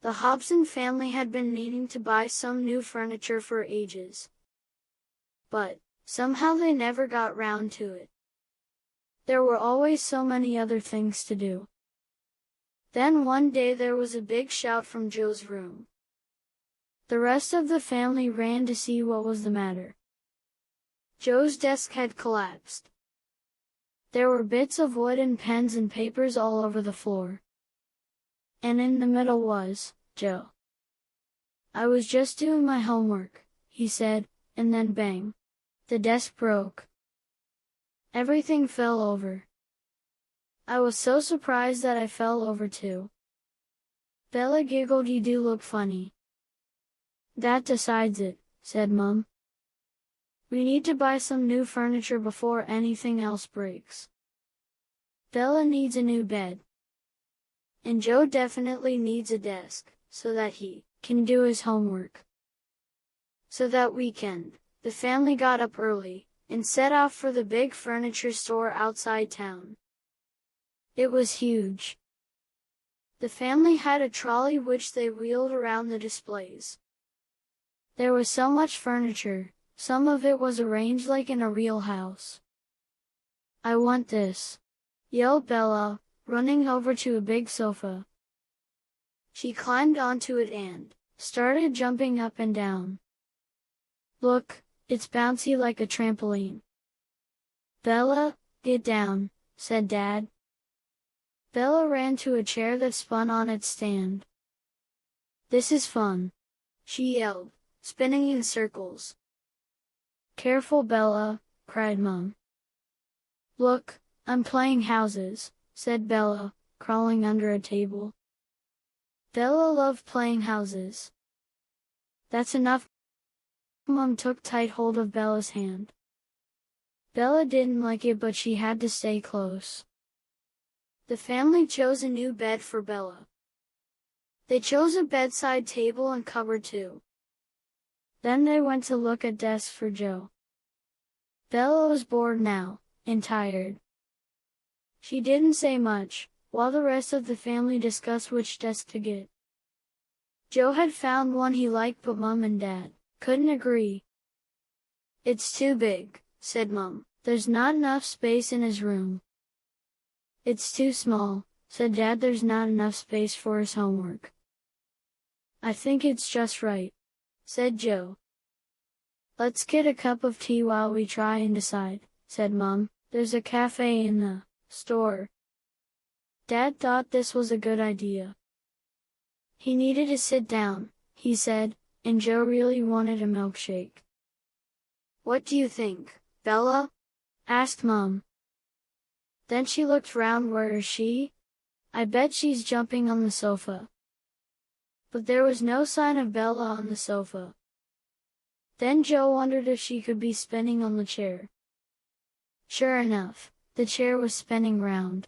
The Hobson family had been needing to buy some new furniture for ages. But, somehow they never got round to it. There were always so many other things to do. Then one day there was a big shout from Joe's room. The rest of the family ran to see what was the matter. Joe's desk had collapsed. There were bits of wood and pens and papers all over the floor. And in the middle was Joe. "I was just doing my homework," he said, and then bang. The desk broke. Everything fell over. I was so surprised that I fell over too. Bella giggled. "You do look funny." "That decides it," said Mom. "We need to buy some new furniture before anything else breaks. Bella needs a new bed. And Joe definitely needs a desk, so that he can do his homework." So that weekend, the family got up early, and set off for the big furniture store outside town. It was huge. The family had a trolley which they wheeled around the displays. There was so much furniture, some of it was arranged like in a real house. "I want this," yelled Bella, running over to a big sofa. She climbed onto it and started jumping up and down. "Look, it's bouncy like a trampoline." "Bella, get down," said Dad. Bella ran to a chair that spun on its stand. "This is fun," she yelled, spinning in circles. "Careful, Bella," cried Mom. "Look, I'm playing houses," said Bella, crawling under a table. Bella loved playing houses. "That's enough." Mom took tight hold of Bella's hand. Bella didn't like it, but she had to stay close. The family chose a new bed for Bella. They chose a bedside table and cupboard too. Then they went to look at desks for Joe. Bella was bored now, and tired. She didn't say much, while the rest of the family discussed which desk to get. Joe had found one he liked, but Mom and Dad couldn't agree. "It's too big," said Mom. "There's not enough space in his room." "It's too small," said Dad. "There's not enough space for his homework." "I think it's just right," said Joe. "Let's get a cup of tea while we try and decide," said Mom. "There's a cafe in the store." Dad thought this was a good idea. He needed to sit down, he said, and Joe really wanted a milkshake. "What do you think, Bella?" asked Mom. Then she looked round. "Where is she? I bet she's jumping on the sofa." But there was no sign of Bella on the sofa. Then Joe wondered if she could be spinning on the chair. Sure enough, the chair was spinning round.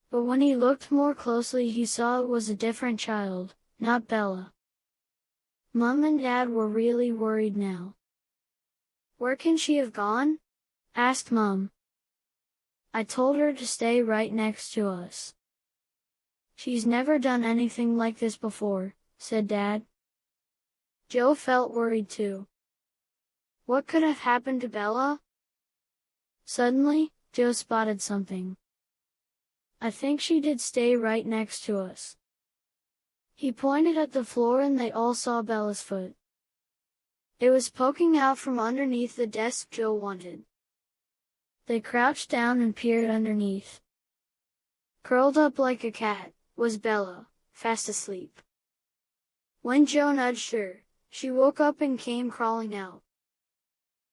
But when he looked more closely, he saw it was a different child, not Bella. Mom and Dad were really worried now. "Where can she have gone?" asked Mom. "I told her to stay right next to us." "She's never done anything like this before," said Dad. Joe felt worried too. What could have happened to Bella? Suddenly, Joe spotted something. "I think she did stay right next to us." He pointed at the floor and they all saw Bella's foot. It was poking out from underneath the desk Joe wanted. They crouched down and peered underneath. Curled up like a cat was Bella, fast asleep. When Joe nudged her, she woke up and came crawling out.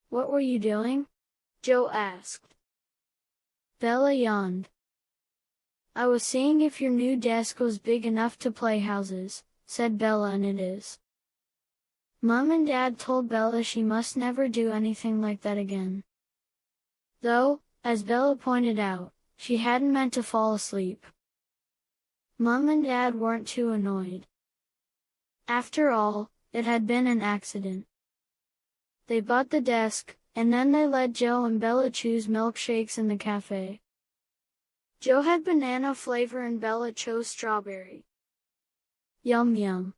"What were you doing?" Joe asked. Bella yawned. "I was seeing if your new desk was big enough to play houses," said Bella, "and it is." Mom and Dad told Bella she must never do anything like that again. Though, as Bella pointed out, she hadn't meant to fall asleep. Mom and Dad weren't too annoyed. After all, it had been an accident. They bought the desk, and then they let Joe and Bella choose milkshakes in the cafe. Joe had banana flavor and Bella chose strawberry. Yum yum.